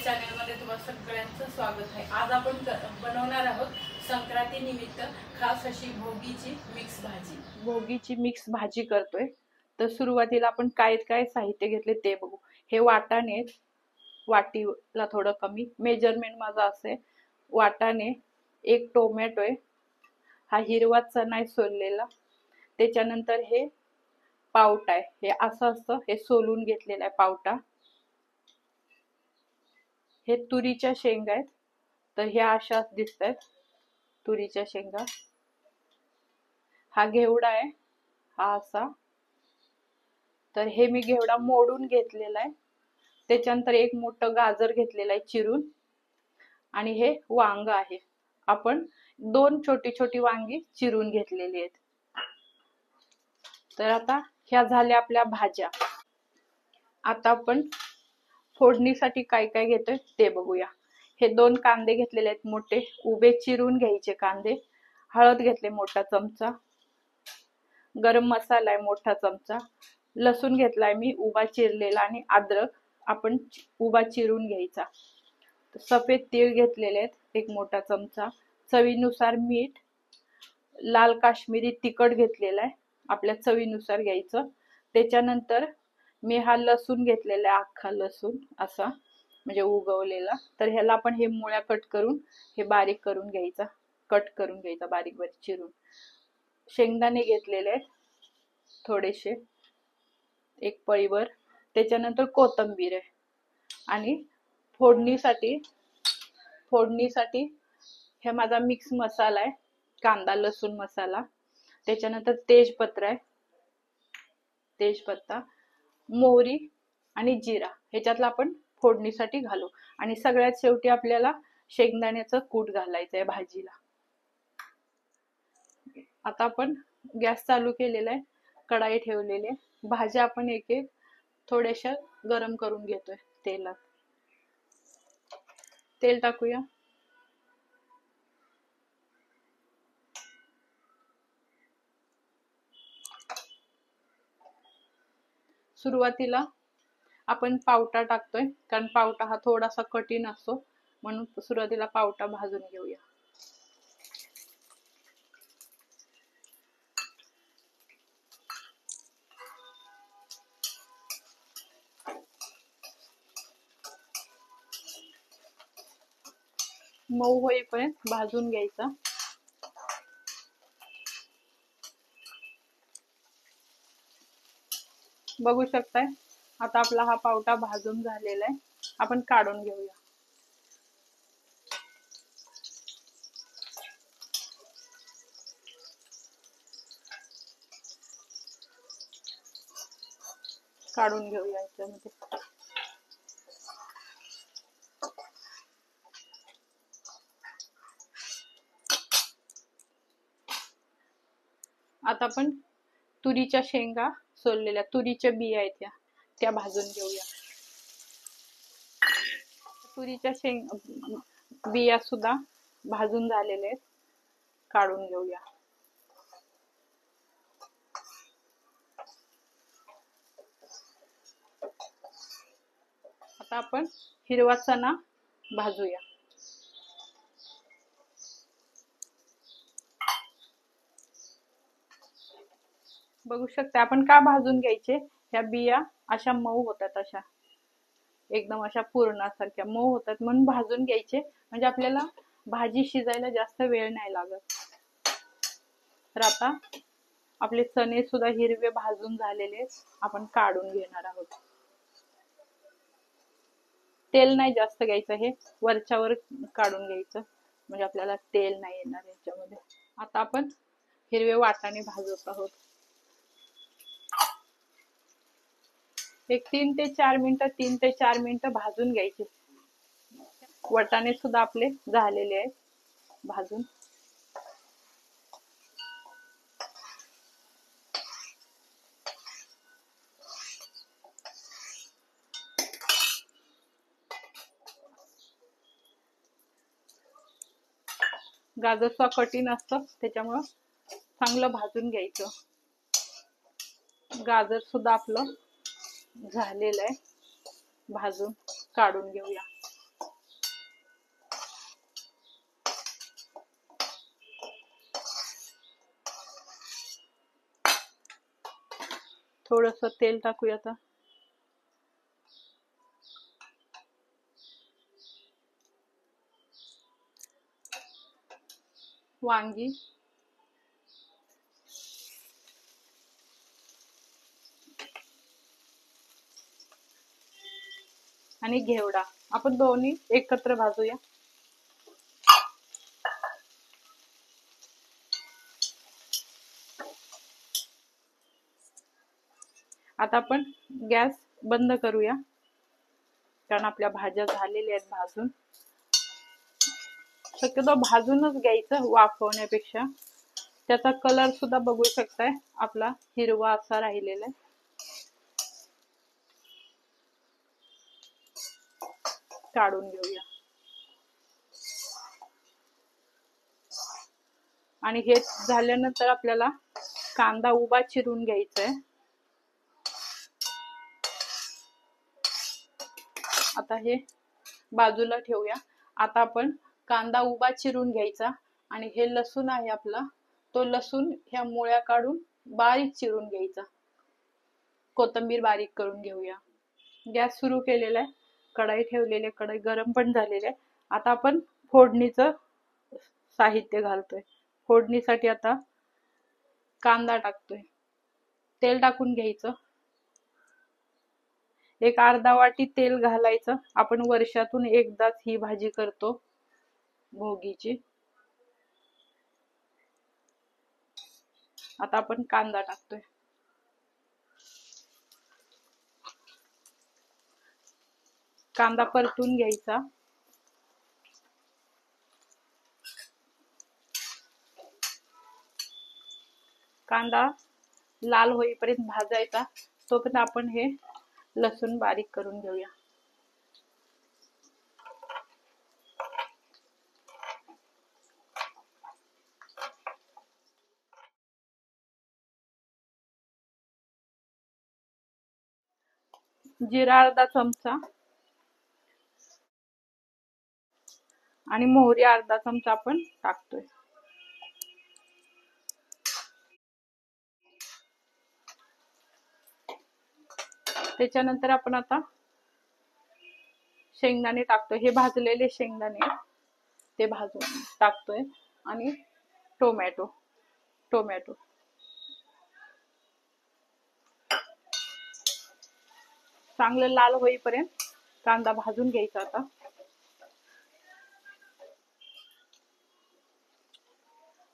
Channel मध्ये तुम्हा सगळ्यांचं स्वागत आहे। आज आपण बनवणार आहोत संक्रांती निमित्त खास अशी भोगीची मिक्स भाजी। भोगीची मिक्स भाजी करतोय। तर सुरुवातीला आपण काय काय साहित्य घेतले ते बघू। हे वाटाणे, वाटीला थोडं कमी मेजरमेंट माझं असे, वाटाणे, एक टोमॅटो आहे, हा हिरवा चणा आहे सोललेला, त्याच्यानंतर हे पावटा आहे, हे असं असतं, हे सोलून घेतलेला आहे पावटा। हे तुरीच्या शेंगा आहेत, तर ह्या अशा दिसतात तुरीच्या शेंगा। हा घेवडा आहे, हा असा, तर हे मी घेवडा मोडून घेतलेला आहे। त्याच्यानंतर एक मोठं गाजर घेतलेला आहे चिरून, आणि हे वांग आहे, आपण दोन छोटी छोटी वांगी चिरून घेतलेली आहेत। तर आता ह्या झाल्या आपल्या भाज्या। आता आपण फोडणीसाठी काय काय घेतोय ते बघूया। हे दोन कांदे घेतलेले आहेत मोठे, उभे चिरून घ्यायचे कांदे। हळद घेतले मोठा चमचा, गरम मसाला आहे मोठा चमचा, लसूण घेतलाय मी उभा चिरलेला, आणि अद्रक आपण उभा चिरून घ्यायचा। सफेद तीळ घेतलेले आहेत एक मोठा चमचा, चवीनुसार मीठ, लाल काश्मीरी तिखट घेतलेला आहे, आपल्या चवीनुसार घ्यायचं। त्याच्यानंतर मी हा लसूण घेतलेला आहे, अख्खा लसूण असा म्हणजे उगवलेला। तर ह्याला आपण हे मुळ्या कट करून हे बारीक करून घ्यायचा, कट करून घ्यायचा बारीक बारीक चिरून। शेंगदाणे घेतलेले आहेत थोडेसे, एक पळीवर, त्याच्यानंतर कोथिंबीर आहे, आणि फोडणीसाठी हे माझा मिक्स मसाला आहे, कांदा लसूण मसाला, त्याच्यानंतर तेजपत्ता आहे, तेजपत्ता, मोहरी आणि जिरा, ह्याच्यातला आपण फोडणीसाठी घालू। आणि सगळ्यात शेवटी आपल्याला शेंगदाण्याचं कूट घालायचं आहे भाजीला। आता आपण गॅस चालू केलेला आहे, कढाई ठेवलेली आहे, भाज्या आपण एक एक थोड्याशा गरम करून घेतोय तेलात। तेल टाकूया, सुरुवातीला आपण पावटा टाकतोय, कारण पावटा हा थोडासा कठीण असतो, म्हणून सुरुवातीला पावटा भाजून घेऊया। मऊ होईपर्यंत भाजून घ्यायचा। बघू शकताय आता आपला हा पावटा भाजून झालेला आहे, आपण काढून घेऊया। काढून घेऊया याच्यामध्ये। आता आपण तुरीच्या शेंगा सोललेल्या, तुरीच्या बिया आहेत त्या भाजून घेऊया। तुरीच्या बिया सुद्धा भाजून झालेले आहेत, काढून घेऊया। आता आपण हिरवा चणा भाजूया। बघू शकता आपण का भाजून घ्यायचे, ह्या बिया अशा मऊ होतात, अशा एकदम अशा पूर्णासारख्या मऊ होतात, म्हणून भाजून घ्यायचे, म्हणजे आपल्याला भाजी शिजायला जास्त वेळ नाही लागत। तर आता आपले चणे सुद्धा हिरवे भाजून झालेले, आपण काढून घेणार आहोत। तेल नाही जास्त घ्यायचं, हे वरच्यावर काढून घ्यायचं, म्हणजे आपल्याला तेल नाही येणार याच्यामध्ये। आता आपण हिरवे वाटाणे भाजत आहोत, एक 3 ते 4 मिनिटं भाजून घ्यायचे। वाटाणे सुद्धा आपले झालेले आहेत भाजून। गाजर सुद्धा कठीण असतं, त्याच्यामुळं चांगलं भाजून घ्यायचं। गाजर सुद्धा आपलं झालेलं आहे भाजून, काढून घेऊया। थोडस तेल टाकूया आता. वांगी, आणि घेवडा आपण दोन्ही एकत्र भाजूया. आता आपण गॅस बंद करूया, कारण आपल्या भाज्या झालेल्या आहेत भाजून. शक्यतो भाजूनच घ्यायचं वाफवण्यापेक्षा. त्याचा कलर सुद्धा बघू शकताय आपला हिरवा असा राहिलेला आहे. काढून घेऊया. आणि हे झाल्यानंतर आपल्याला कांदा उभा चिरून घ्यायचा आहे. आता हे बाजूला ठेवूया. आता आपण कांदा उभा चिरून घ्यायचा आणि हे लसूण आहे आपला, तो लसूण ह्या मुळ्या काढून बारीक चिरून घ्यायचा. कोथिंबीर बारीक करून घेऊया. गॅस सुरू केलेला आहे, कढई ठेवलेली आहे, कढई गरम पण झालेली आहे. आता आपण फोडणीचं साहित्य घालतोय. फोडणीसाठी आता कांदा टाकतोय. तेल टाकून घ्यायचं. एक अर्धा वाटी तेल घालायचं. आपण वर्षातून एकदाच ही भाजी करतो भोगीची. आता आपण कांदा टाकतोय. कांदा परतून घ्यायचा. कांदा लाल होईपर्यंत भाजायचा. तोपर्यंत आपण हे लसूण बारीक करून घेऊया. जिरा अर्धा चमचा आणि मोहरी अर्धा चमचा आपण टाकतोय. त्याच्यानंतर आपण आता शेंगदाणे टाकतोय. हे भाजलेले शेंगदाणे ते भाजून टाकतोय. आणि टोमॅटो चांगलं लाल होईपर्यंत कांदा भाजून घ्यायचा.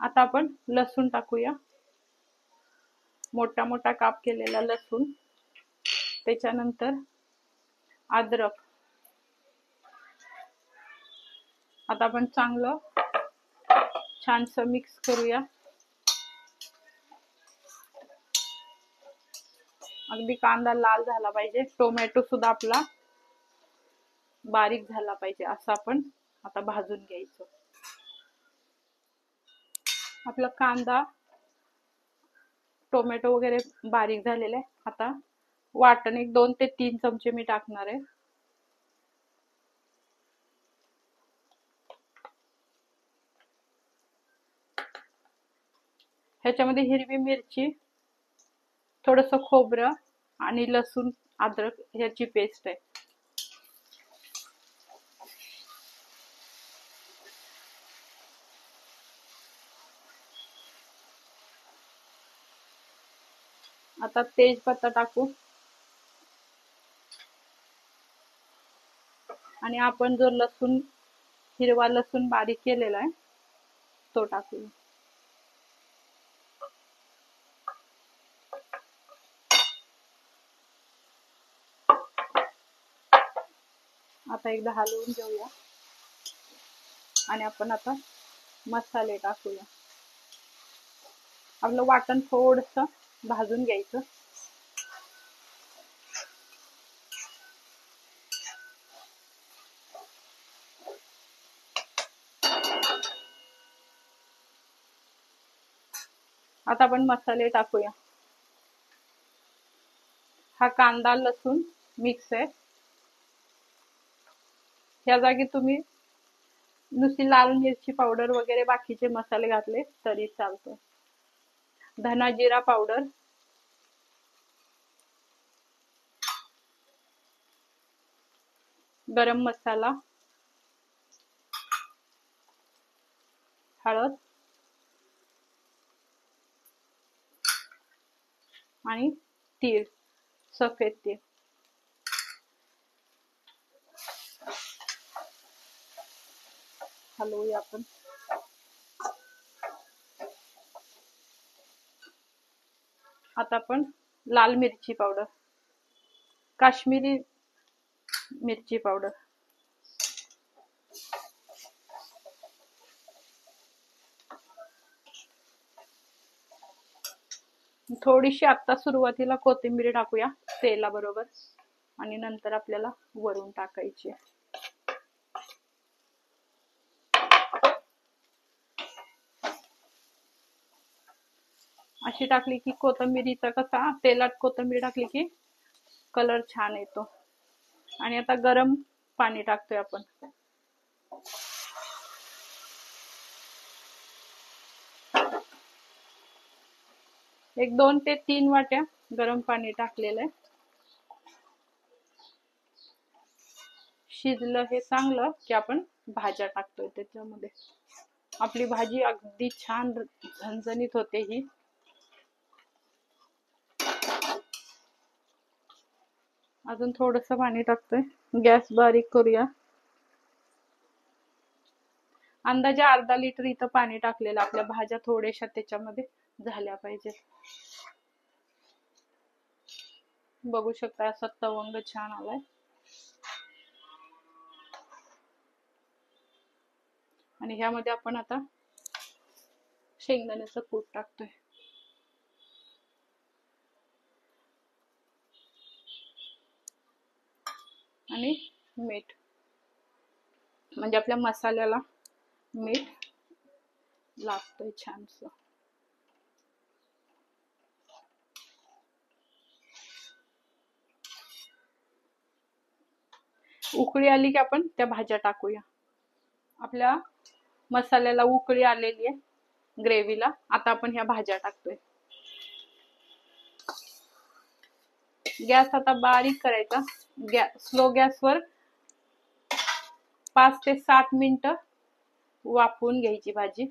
आता आपण लसूण टाकूया. मोठा मोठा काप केलेला लसूण. त्याच्यानंतर अद्रक. आता आपण चांगलं छानसं मिक्स करूया. अगदी कांदा लाल झाला पाहिजे. टोमॅटो सुद्धा आपला बारीक झाला पाहिजे, असं आपण आता भाजून घ्यायचं. आपला कांदा टोमॅटो वगैरे बारीक झालेला आहे. आता वाटण 2 ते 3 चमचे मी टाकणार आहे. ह्याच्यामध्ये हिरवी मिरची, थोडस खोबरं आणि लसूण अद्रक ह्याची पेस्ट आहे. आता तेजपत्ता टाकू. आणि आपण जो हिरवा लसूण बारीक केलेला आहे तो टाकू. आता एकदा हलवून घेऊया. आणि आपण आता मसाले टाकूया. आपलं वाटण थोडस भाजून घ्यायचं. आता आपण मसाले टाकूया. हा कांदा लसूण मिक्स आहे. ह्या जागी तुम्ही नुसती लाल मिरची पावडर वगैरे बाकीचे मसाले घातले तरी चालतो. धना जिरा पावडर, गरम मसाला, हळद आणि तीळ, सफेद तीळ. हलवूया आपण. आता आपण लाल मिरची पावडर, काश्मीरी मिरची पावडर, थोडीशी आता सुरुवातीला कोथिंबीर टाकूया तेलाबरोबर आणि नंतर आपल्याला वरून टाकायची. अशी टाकली की कोथिंबीरीचा कसा तेलात कोथिंबीर टाकली की कलर छान येतो. आणि आता गरम पाणी टाकतोय आपण. एक 2 ते 3 वाट्या गरम पाणी टाकलेलं आहे. शिजलं हे चांगलं की आपण भाज्या टाकतोय त्याच्यामध्ये. आपली भाजी अगदी छान झणझणीत होते ही. अजून थोडंसं पाणी टाकतोय. गॅस बारीक करूया. अंदाजे अर्धा लिटर इथं पाणी टाकलेलं. आपल्या भाज्या थोड्याशा त्याच्यामध्ये झाल्या पाहिजेत. बघू शकता असा तवंग छान आलाय. आणि ह्यामध्ये आपण आता शेंगदाण्याचं कूट टाकतोय. आणि मीठ, म्हणजे आपल्या मसाल्याला मीठ लागतंय छानसं. उकळी आली की आपण त्या भाज्या टाकूया. आपल्या मसाल्याला उकळी आलेली आहे ग्रेव्हीला. आता आपण ह्या भाज्या टाकतोय. गॅस आता बारीक करायचा. स्लो गॅसवर 5 ते 7 मिनिटं वाफवून घ्यायची भाजी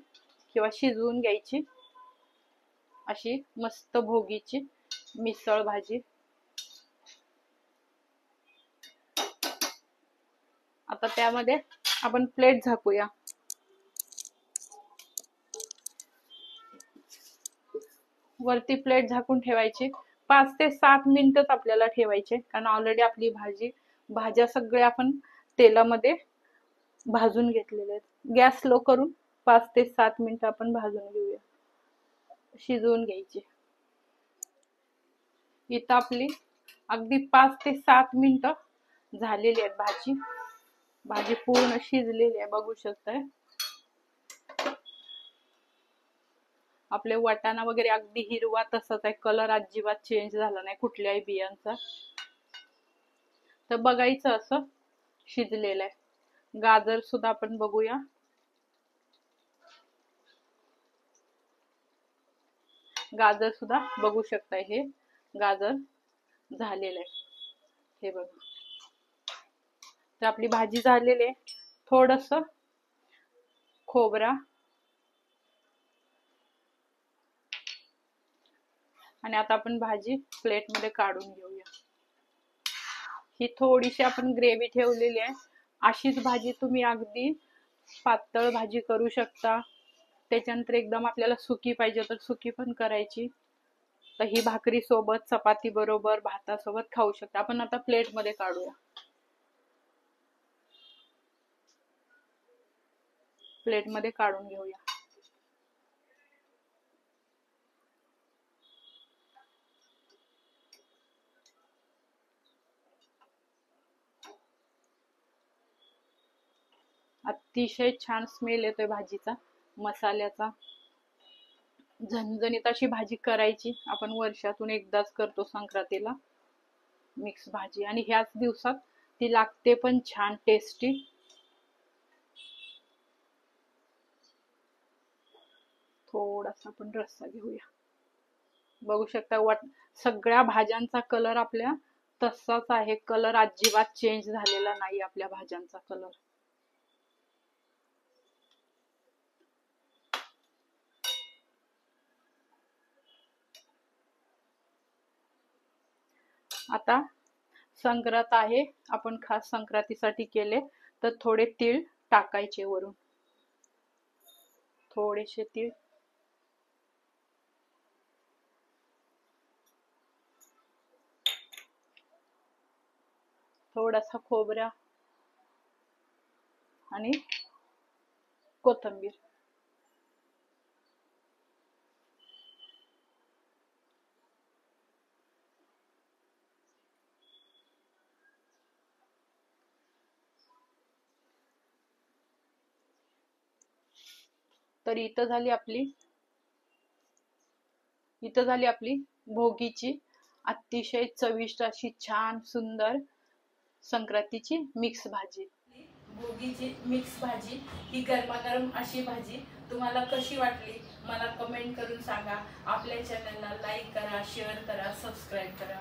किंवा शिजवून घ्यायची. अशी मस्त भोगीची मिसळ भाजी. आता त्यामध्ये आपण प्लेट झाकूया. वरती प्लेट झाकून ठेवायची. 5 ते 7 मिनिटच आपल्याला ठेवायचे, कारण ऑलरेडी आपली भाज्या सगळ्या आपण तेलामध्ये भाजून घेतलेले आहेत. गॅस स्लो करून 5 ते 7 मिनिटं आपण भाजून घेऊया, शिजवून घ्यायची. इथं आपली अगदी 5 ते 7 मिनिटं झालेली आहेत. भाजी पूर्ण शिजलेली आहे, बघू शकताय. आपले वाटाणा वगैरे अगदी हिरवा तसाच आहे. कलर अजिबात चेंज झाला नाही कुठल्याही बियांचा. तर बघायचं असं शिजलेलं आहे. गाजर सुद्धा आपण बघूया. गाजर सुद्धा बघू शकताय. हे गाजर झालेलं आहे, हे बघा. तर आपली भाजी झालेली आहे. थोडस खोबरा आणि आता आपण भाजी प्लेटमध्ये काढून घेऊया. ही थोडीशी आपण ग्रेव्ही ठेवलेली आहे. अशीच भाजी तुम्ही अगदी पातळ भाजी करू शकता. त्याच्यानंतर एकदम आपल्याला सुकी पाहिजे तर सुकी पण करायची. तर ही भाकरी सोबत, चपाती बरोबर, भातासोबत खाऊ शकता. आपण आता प्लेटमध्ये काढूया. प्लेटमध्ये काढून घेऊया. अतिशय छान स्मेल येतोय भाजीचा, मसाल्याचा. झणझणीत अशी भाजी करायची. आपण वर्षातून एकदाच करतो संक्रांतीला मिक्स भाजी, आणि ह्याच दिवसात ती लागते पण छान टेस्टी. थोडासा आपण रस्सा घेऊया. बघू शकता सगळ्या भाज्यांचा कलर आपल्या तसाच आहे, कलर अजिबात चेंज झालेला नाही आपल्या भाज्यांचा कलर. आता संक्रांत आहे, आपण खास संक्रांतीसाठी केले, तर थोडे तीळ टाकायचे वरून, थोडेसे तीळ. थोडासा खोबरा आणि कोथिंबीर. तर इथं झाली आपली भोगीची अतिशय चविष्ट अशी छान सुंदर संक्रांतीची मिक्स भाजी. भोगीची मिक्स भाजी ही गरमागरम अशी भाजी तुम्हाला कशी वाटली मला कमेंट करून सांगा. आपल्या चॅनलला लाईक करा, शेअर करा, सबस्क्राईब करा.